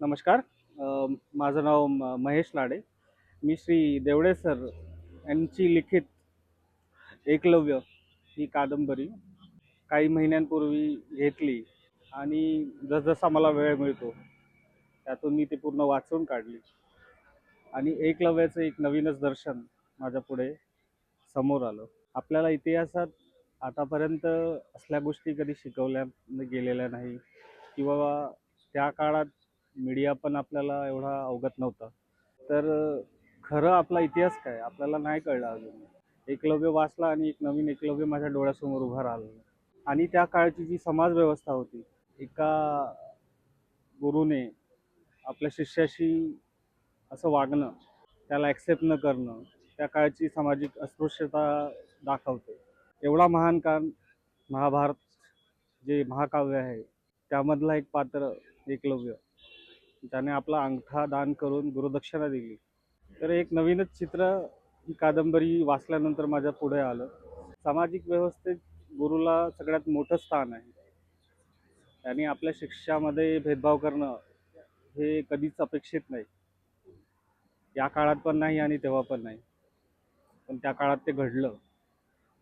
नमस्कार. माझं नाव महेश लाडे. मी श्री देवडे सर यांची लिखित एकलव्य ही कादंबरी काही महिन्यांपूर्वी घेतली आणि जसजसा मला वेळ मिळतो त्यातून मी ती पूर्ण वाचून काढली आणि एकलव्याचं एक नवीनच दर्शन माझ्या पुढे समोर आलं. आपल्याला इतिहासात आतापर्यंत असल्या गोष्टी कधी शिकवल्या गेलेल्या नाही किंवा त्या काळात मीडिया पण आपल्याला एवढा अवगत नव्हता. तर खरं आपला इतिहास काय आपल्याला नाही कळलं अजून. एकलव्य वाचला आणि एक नवीन एकलव्य माझ्या डोळ्यासमोर उभा राहिला आणि त्या काळची जी समाज व्यवस्था होती, एका गुरुने आपल्या शिष्याशी असं वागणं, त्याला ॲक्सेप्ट न करणं, त्या काळची सामाजिक अस्पृश्यता दाखवते. एवढा महान काळ महाभारत जे महाकाव्य आहे त्यामधला एक पात्र एकलव्य, ज्याने आपला अंगठा दान करून गुरुदक्षिणा दिली. तर एक नवीनच चित्र ही कादंबरी वाचल्यानंतर माझ्या पुढे आलं. सामाजिक व्यवस्थेत गुरुला सगळ्यात मोठं स्थान आहे. त्यांनी आपल्या शिष्यामध्ये भेदभाव करणं हे कधीच अपेक्षित नाही. या काळात पण नाही आणि तेव्हा पण नाही. पण त्या काळात ते घडलं.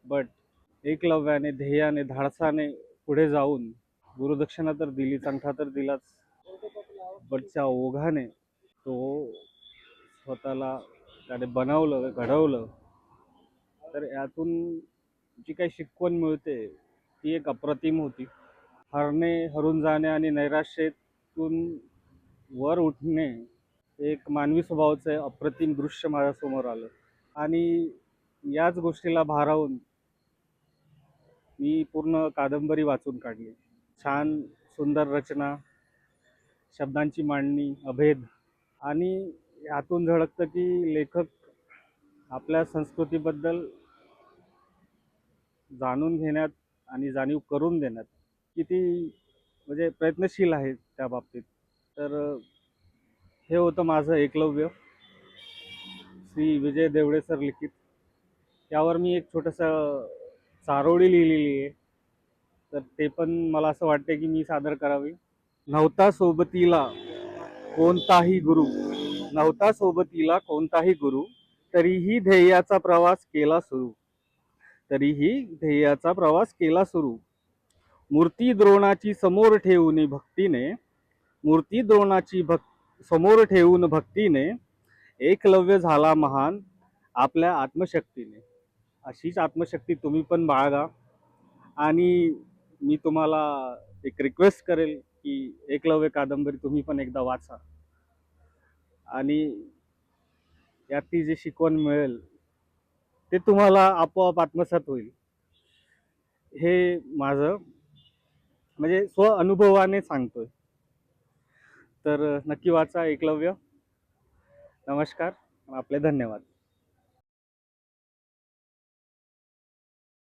बट एकलव्याने ध्येयाने धाडसाने पुढे जाऊन गुरुदक्षिणा तर दिलीच, अंगठा तर दिलाच, बट त्या ओघाने तो स्वतःला त्याने बनवलं, घडवलं. तर यातून जी काही शिकवण मिळते ती एक अप्रतिम होती. हरून जाणे आणि नैराश्यातून वर उठणे एक मानवी स्वभावाचं अप्रतिम दृश्य माझ्यासमोर आलं आणि याच गोष्टीला भारावून मी पूर्ण कादंबरी वाचून काढली. छान सुंदर रचना, शब्दांची मांडणी, अभेद आणि यातून झळकतं की लेखक आपल्या संस्कृतीबद्दल जाणून घेण्यात आणि जाणीव करून देण्यात किती म्हणजे प्रयत्नशील आहे त्या बाबतीत. तर हे होतं माझं एकलव्य, श्री विजय देवडे सर लिखित. त्यावर मी एक छोटंसं चारोळी लिहिलेली आहे, तर ते पण मला असं वाटते की मी सादर करावी. नव्हता सोबतीला कोणताही गुरु, नव्हता सोबतीला कोणताही गुरु, तरीही ध्येयाचा प्रवास केला सुरू, तरीही ध्येयाचा प्रवास केला सुरू. मूर्ती द्रोणाची समोर ठेवून भक्तीने, मूर्ती द्रोणाची समोर ठेवून भक्तीने, एकलव्य झाला महान आपल्या आत्मशक्तीने. अशीच आत्मशक्ती तुम्ही पण बाळगा आणि मी तुम्हाला एक रिक्वेस्ट करेल की एकलव्य कादंबरी तुम्ही पण एकदा वाचा आणि यातली जी शिकवण मिळेल ते तुम्हाला आपोआप आत्मसात होईल. हे माझं म्हणजे स्व अनुभवाने सांगतोय. तर नक्की वाचा एकलव्य. नमस्कार. आपले धन्यवाद.